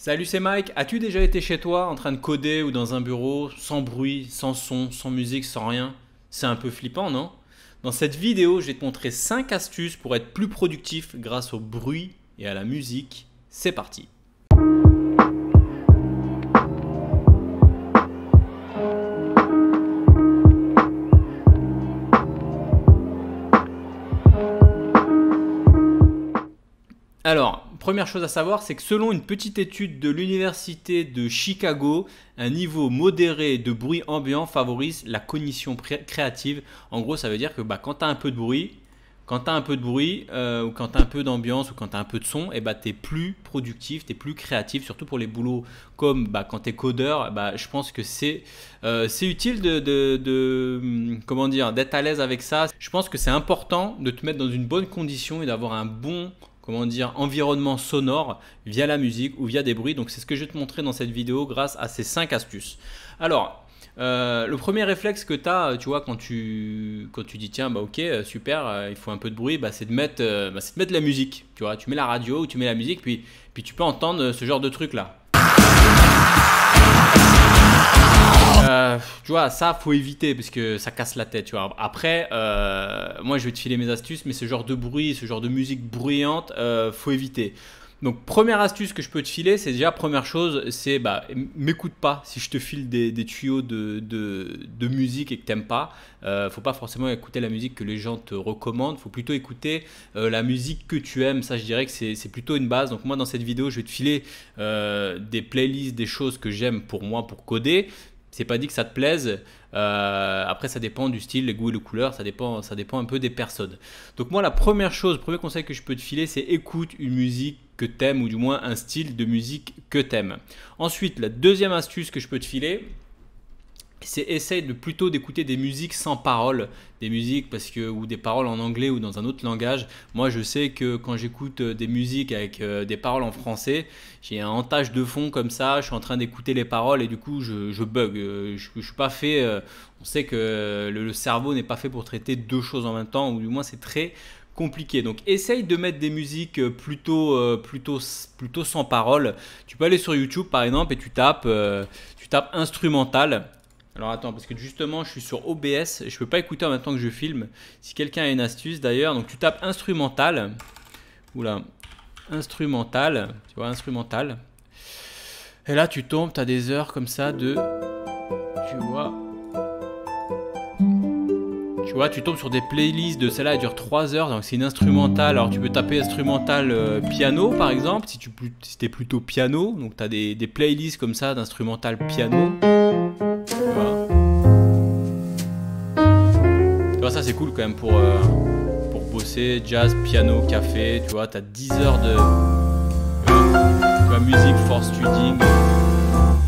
Salut, c'est Mike. As-tu déjà été chez toi en train de coder ou dans un bureau, sans bruit, sans son, sans musique, sans rien? C'est un peu flippant, non? Dans cette vidéo, je vais te montrer 5 astuces pour être plus productif grâce au bruit et à la musique. C'est parti. Alors, première chose à savoir, c'est que selon une petite étude de l'université de Chicago, un niveau modéré de bruit ambiant favorise la cognition créative. En gros, ça veut dire que quand tu as un peu de bruit, ou quand tu as un peu d'ambiance ou quand tu as un peu de son, tu es plus productif, tu es plus créatif, surtout pour les boulots comme quand tu es codeur. Je pense que c'est utile comment dire, d'être à l'aise avec ça. Je pense que c'est important de te mettre dans une bonne condition et d'avoir un bon environnement sonore via la musique ou via des bruits. Donc c'est ce que je vais te montrer dans cette vidéo grâce à ces 5 astuces. Alors, le premier réflexe que tu as, tu vois, quand tu dis tiens, ok, super, il faut un peu de bruit, c'est de mettre de la musique. Tu vois, tu mets la radio ou tu mets la musique, puis tu peux entendre ce genre de truc là. Tu vois, ça faut éviter parce que ça casse la tête, tu vois. Après, moi je vais te filer mes astuces, mais ce genre de bruit, ce genre de musique bruyante, faut éviter. Donc première astuce que je peux te filer, c'est déjà première chose, c'est m'écoute pas si je te file des tuyaux de musique et que t'aimes pas. Faut pas forcément écouter la musique que les gens te recommandent, faut plutôt écouter la musique que tu aimes. Ça, je dirais que c'est plutôt une base. Donc moi dans cette vidéo, je vais te filer des playlists, des choses que j'aime pour moi pour coder. C'est pas dit que ça te plaise. Après, ça dépend du style, les goûts et les couleurs. Ça dépend un peu des personnes. Donc moi, la première chose, le premier conseil que je peux te filer, c'est écoute une musique que t'aimes ou du moins un style de musique que t'aimes. Ensuite, la deuxième astuce que je peux te filer, c'est essaye plutôt d'écouter des musiques sans paroles, des musiques ou des paroles en anglais ou dans un autre langage. Moi, je sais que quand j'écoute des musiques avec des paroles en français, j'ai un entache de fond comme ça, je suis en train d'écouter les paroles et du coup, je bug. Je suis pas fait. On sait que le cerveau n'est pas fait pour traiter deux choses en même temps, ou du moins c'est très compliqué. Donc essaye de mettre des musiques plutôt sans paroles. Tu peux aller sur YouTube par exemple et tu tapes instrumental. Alors attends, parce que justement je suis sur OBS et je peux pas écouter en même temps que je filme. Si quelqu'un a une astuce d'ailleurs, donc tu tapes instrumental. Oula, instrumental, tu vois, instrumental. Et là tu tombes, tu as des heures comme ça de... Tu vois, tu tombes sur des playlists de celle-là, elle dure 3 heures, donc c'est une instrumentale. Alors tu peux taper instrumental piano par exemple, si tu es plutôt piano. Donc tu as des playlists comme ça d'instrumental piano. Tu vois, ça c'est cool quand même pour bosser, jazz, piano, café. Tu vois, tu as 10 heures de musique for studying.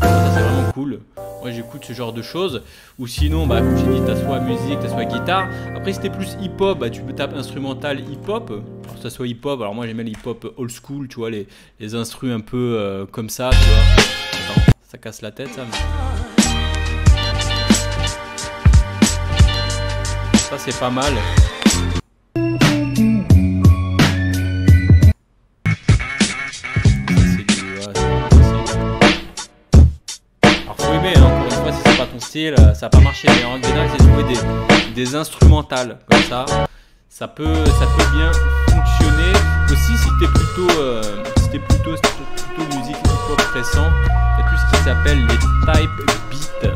Ça c'est vraiment cool. Moi j'écoute ce genre de choses. Ou sinon, comme j'ai dit, tu as soit musique, tu as soit guitare. Après si tu es plus hip-hop, tu peux taper instrumental hip-hop. Alors que ça soit hip-hop, alors moi j'aimais le hip-hop old school, tu vois, les instrus un peu comme ça, tu vois. Attends, ça casse la tête ça. Mais... ça c'est pas mal. Ton style, ça va pas marcher, mais en général j'ai trouvé des instrumentales comme ça, ça peut bien fonctionner. Aussi si t'es plutôt musique hip-hop récent, il y a tout ce qui s'appelle les type beats.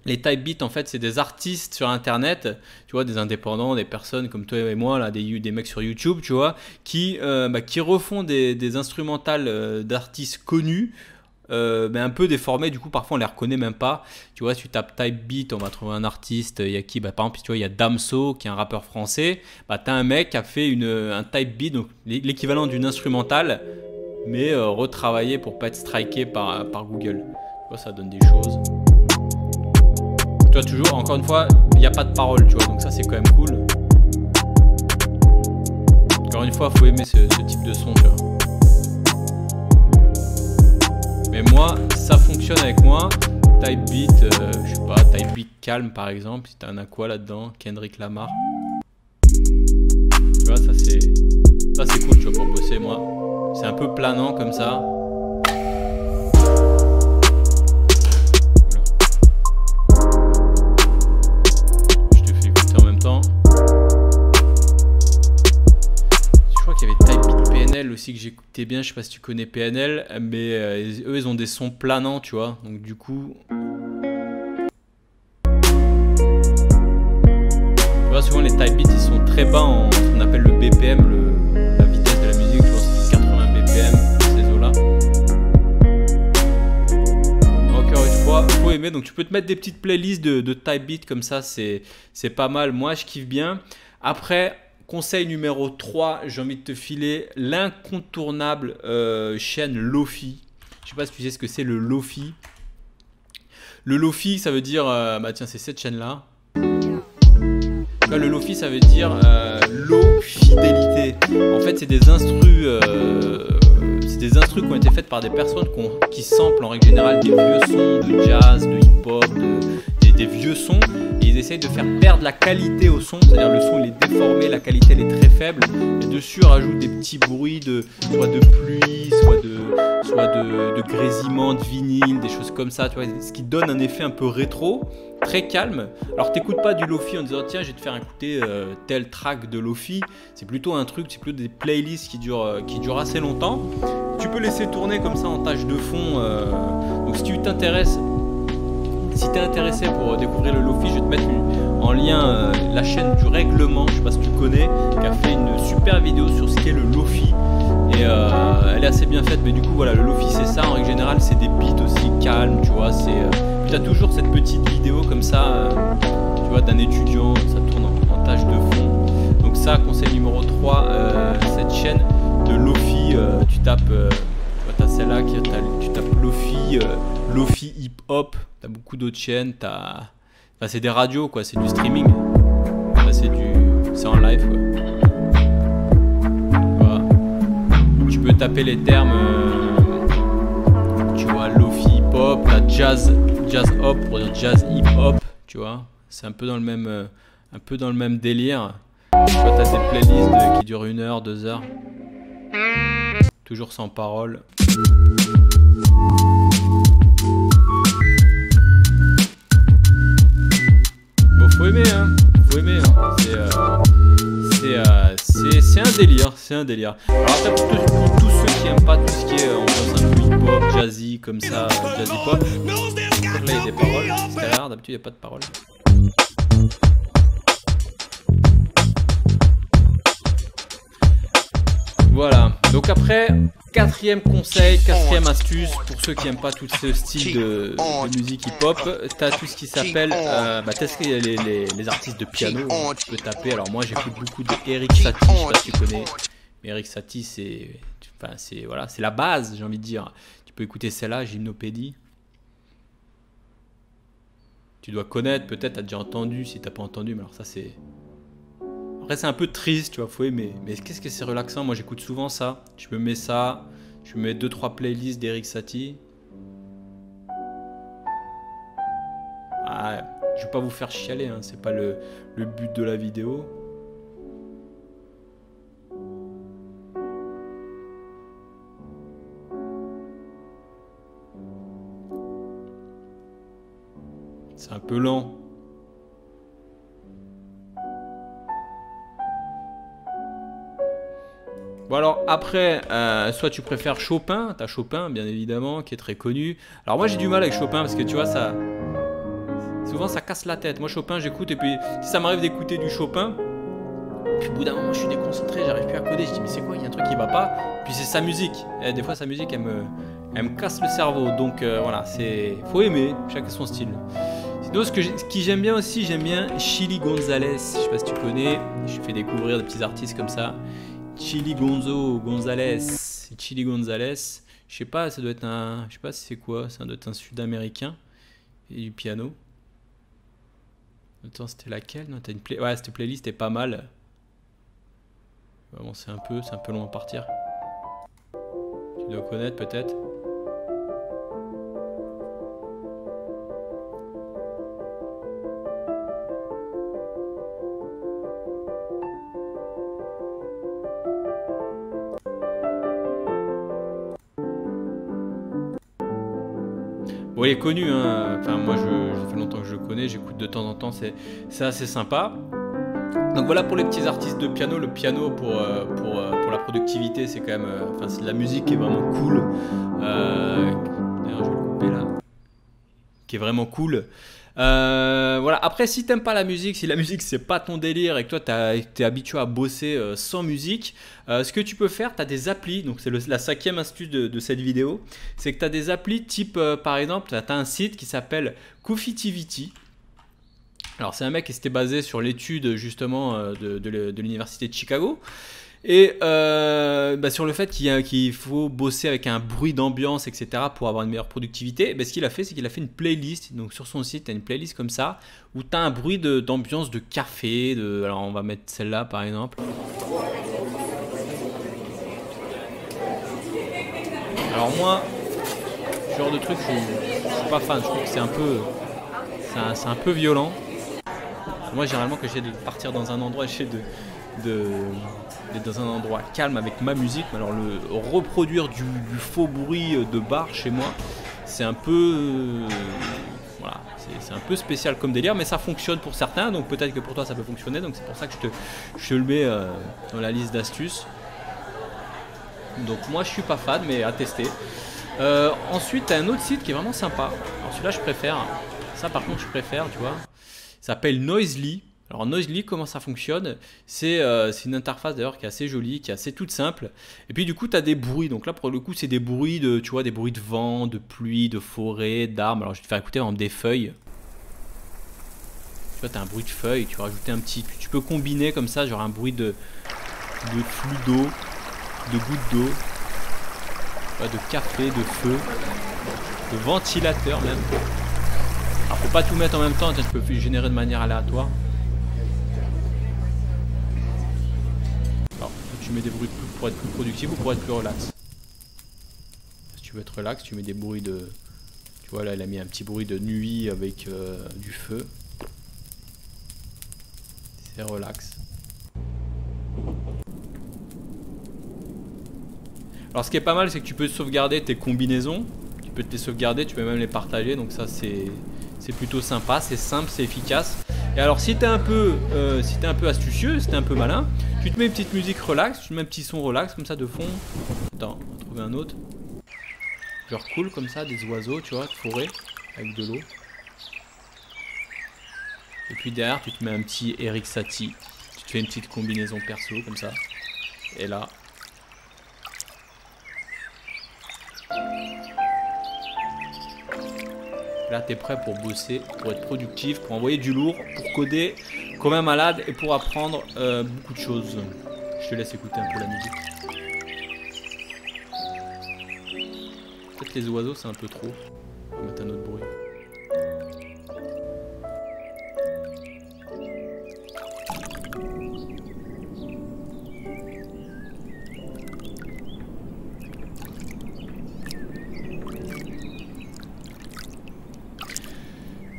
Les type beats en fait c'est des artistes sur internet, tu vois, des indépendants, des personnes comme toi et moi là, des mecs sur YouTube, tu vois, qui refont des instrumentales d'artistes connus. Un peu déformé, du coup parfois on les reconnaît même pas. Tu vois, si tu tapes type beat, on va trouver un artiste. Il y a qui, par exemple, tu vois, il y a Damso qui est un rappeur français. T'as un mec qui a fait un type beat, donc l'équivalent d'une instrumentale, mais retravaillé pour pas être striké par Google. Tu vois, ça donne des choses. Tu vois, toujours, encore une fois, il n'y a pas de parole, tu vois, donc ça c'est quand même cool. Encore une fois, faut aimer ce type de son, tu vois. Mais moi, ça fonctionne avec moi. Type beat, je sais pas, type beat calme par exemple. Si t'as un aqua là-dedans, Kendrick Lamar. Tu vois, ça c'est cool, tu vois, pour bosser. Moi, c'est un peu planant comme ça. aussi que j'écoutais bien, je sais pas si tu connais PNL, mais eux ils ont des sons planants, tu vois. Donc du coup, tu vois, souvent les type beats ils sont très bas en ce qu'on appelle le BPM, la vitesse de la musique, tu vois, c'est 80 BPM, ces eaux-là. Encore une fois, faut aimer, donc tu peux te mettre des petites playlists de type beats comme ça, c'est pas mal. Moi je kiffe bien. Après, conseil numéro 3, j'ai envie de te filer l'incontournable chaîne Lo-Fi. Je sais pas si tu sais ce que c'est le Lo-Fi. Le Lo-Fi, ça veut dire, bah tiens, c'est cette chaîne-là. Le Lo-Fi, ça veut dire low fidélité. En fait, c'est des instrus qui ont été faites par des personnes qui samplent en règle générale des vieux sons de jazz, de hip-hop, des vieux sons. Et ils essayent de faire perdre la qualité au son. C'est-à-dire le son il est déformé, la qualité elle est très faible. Et dessus, on rajoute des petits bruits soit de pluie, soit de grésillement de vinyle, des choses comme ça. Tu vois, ce qui donne un effet un peu rétro. Très calme. Alors t'écoutes pas du Lo-Fi en disant tiens je vais te faire écouter tel track de Lo-Fi. C'est plutôt un truc, c'est plutôt des playlists qui durent assez longtemps. Tu peux laisser tourner comme ça en tâche de fond. Donc si tu t'intéresses, si t'es intéressé pour découvrir le Lo-Fi, je vais te mettre en lien la chaîne du Règlement, je sais pas si tu connais, qui a fait une super vidéo sur ce qu'est le Lo-Fi. Et elle est assez bien faite, mais du coup voilà, le Lo-Fi c'est ça, en règle générale c'est des beats aussi calmes, tu vois, tu as toujours cette petite vidéo comme ça, tu vois, d'un étudiant, ça tourne en tâche de fond. Donc ça, conseil numéro 3, cette chaîne de Lo-Fi, tu tapes, tu as celle-là, tu tapes Lo-Fi, Lo-Fi hip-hop, tu as beaucoup d'autres chaînes, enfin, c'est des radios quoi, c'est du streaming, là, c'est en live quoi. Voilà. Tu peux taper les termes, tu vois, Lo-Fi hip-hop, la jazz hop pour dire jazz hip hop, tu vois, c'est un peu dans le même délire. Tu vois, t'as des playlists qui durent 1 heure, 2 heures, toujours sans parole. Bon, faut aimer, hein, c'est un délire. Alors après pour tous ceux qui aiment pas tout ce qui est on pense un peu hip hop, jazzy comme ça, jazzy pop. Là il y a des paroles, c'est rare, d'habitude il n'y a pas de paroles. Voilà, donc après, quatrième conseil, quatrième astuce, pour ceux qui n'aiment pas tout ce style de musique hip-hop, tu as tout ce qui s'appelle, tester les artistes de piano, tu peux taper, alors moi j'écoute beaucoup d'Eric Satie, je sais pas si tu connais, mais Eric Satie c'est la base, j'ai envie de dire. Tu peux écouter celle-là, Gymnopédie. Tu dois connaître, peut-être, tu as déjà entendu, si t'as pas entendu, mais alors ça c'est... Après c'est un peu triste, tu vois, faut aimer. Mais qu'est-ce que c'est relaxant, moi j'écoute souvent ça. Je me mets ça, je me mets 2-3 playlists d'Eric Satie. Ah, je vais pas vous faire chialer, hein, c'est pas le but de la vidéo. C'est un peu lent. Bon alors après, soit tu préfères Chopin, t'as Chopin bien évidemment qui est très connu. Alors moi j'ai du mal avec Chopin parce que tu vois souvent ça casse la tête. Moi Chopin j'écoute et puis si ça m'arrive d'écouter du Chopin, puis au bout d'un moment je suis déconcentré, j'arrive plus à coder, je dis mais c'est quoi, il y a un truc qui va pas. Puis c'est sa musique, et des fois sa musique elle me casse le cerveau. Donc voilà, faut aimer, chacun son style. Sinon ce qui j'aime bien aussi, j'aime bien Chili Gonzalez, je sais pas si tu connais, je fais découvrir des petits artistes comme ça. Chili Gonzalez, je sais pas, ça doit être je sais pas si c'est quoi, ça doit être un sud-américain et du piano. Attends, c'était laquelle? Non, t'as ouais, cette playlist est pas mal. Bon, c'est un peu long à partir. Tu dois connaître peut-être. Bon, il est connu, hein. Enfin, moi, ça fait longtemps que je le connais, j'écoute de temps en temps, c'est assez sympa. Donc voilà pour les petits artistes de piano. Le piano pour la productivité, c'est quand même, c'est de la musique qui est vraiment cool. D'ailleurs, je vais le couper là. Qui est vraiment cool. Voilà. Après, si t'aimes pas la musique, si la musique c'est pas ton délire et que toi t'es habitué à bosser sans musique, ce que tu peux faire, t'as des applis. Donc c'est la 5e astuce de cette vidéo, c'est que t'as des applis type, par exemple, t'as un site qui s'appelle Coffeetivity. Alors c'est un mec qui s'était basé sur l'étude justement de l'université de Chicago et sur le fait qu'il faut bosser avec un bruit d'ambiance, etc. pour avoir une meilleure productivité. Ce qu'il a fait, c'est qu'il a fait une playlist. Donc sur son site, tu as une playlist comme ça où tu as un bruit d'ambiance de café. Alors on va mettre celle-là par exemple. Alors moi, ce genre de truc, je suis pas fan. Je trouve que c'est un peu violent. Moi, généralement, quand j'essaie de partir dans un endroit, j'essaie d'être dans un endroit calme avec ma musique. Alors, reproduire du faux bruit de bar chez moi, c'est un peu, voilà, c'est un peu spécial comme délire, mais ça fonctionne pour certains. Donc, peut-être que pour toi, ça peut fonctionner. Donc, c'est pour ça que je te le mets dans la liste d'astuces. Donc, moi, je suis pas fan, mais à tester. Ensuite, tu as un autre site qui est vraiment sympa. Alors, celui-là, je préfère. Ça, par contre, je préfère, tu vois. Ça s'appelle Noisely. Alors Noisely, comment ça fonctionne? C'est une interface d'ailleurs qui est assez jolie, qui est assez toute simple. Et puis du coup, tu as des bruits. Donc là, pour le coup, c'est des bruits tu vois, des bruits de vent, de pluie, de forêt, d'arbres. Alors je vais te faire écouter en des feuilles. Tu vois, tu as un bruit de feuilles. Tu vas rajouter un petit. Tu peux combiner comme ça, genre un bruit de flux d'eau, de gouttes d'eau, de café, de feu, de ventilateur même. Alors faut pas tout mettre en même temps, tu peux générer de manière aléatoire. Alors tu mets des bruits pour être plus productif ou pour être plus relax. Si tu veux être relax, tu mets des bruits de... Tu vois là, il a mis un petit bruit de nuit avec du feu. C'est relax. Alors ce qui est pas mal, c'est que tu peux sauvegarder tes combinaisons. Tu peux te les sauvegarder, tu peux même les partager, donc ça c'est plutôt sympa, c'est simple, c'est efficace. Et alors si t'es un peu astucieux, si t'es un peu malin, tu te mets une petite musique relax, tu te mets un petit son relax comme ça de fond. Attends, on va trouver un autre. Genre cool comme ça, des oiseaux, tu vois, de forêt, avec de l'eau. Et puis derrière, tu te mets un petit Eric Satie. Tu te fais une petite combinaison perso comme ça. Et là... Là, tu es prêt pour bosser, pour être productif, pour envoyer du lourd, pour coder comme un malade et pour apprendre beaucoup de choses. Je te laisse écouter un peu la musique. Peut-être les oiseaux, c'est un peu trop. On va mettre un autre bruit.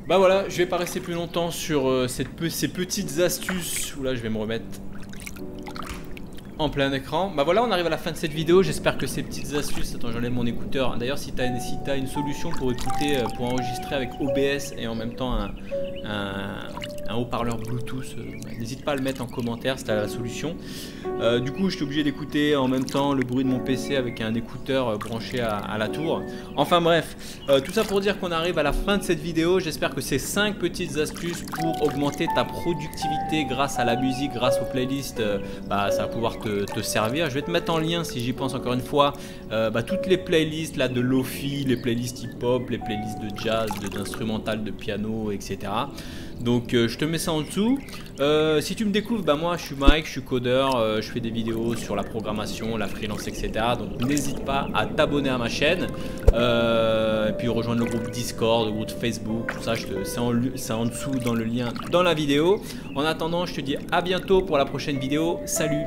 Bah voilà, je vais pas rester plus longtemps sur ces petites astuces où là je vais me remettre en plein écran. Bah voilà, on arrive à la fin de cette vidéo. J'espère que ces petites astuces... Attends, j'enlève mon écouteur. D'ailleurs, si tu as une solution pour écouter, pour enregistrer avec OBS et en même temps un haut-parleur Bluetooth, n'hésite pas à le mettre en commentaire si tu as la solution. Du coup, je suis obligé d'écouter en même temps le bruit de mon PC avec un écouteur branché à la tour. Enfin bref, tout ça pour dire qu'on arrive à la fin de cette vidéo. J'espère que ces 5 petites astuces pour augmenter ta productivité grâce à la musique, grâce aux playlists, ça va pouvoir te servir. Je vais te mettre en lien, si j'y pense encore une fois, toutes les playlists là, de Lofi, les playlists hip-hop, les playlists de jazz, d'instrumental, de piano, etc. Donc je te mets ça en dessous. Si tu me découvres, moi je suis Mike, je suis codeur, je fais des vidéos sur la programmation, la freelance, etc. Donc n'hésite pas à t'abonner à ma chaîne, et puis rejoindre le groupe Discord, le groupe Facebook, tout ça, c'est en dessous dans le lien dans la vidéo. En attendant, je te dis à bientôt pour la prochaine vidéo. Salut!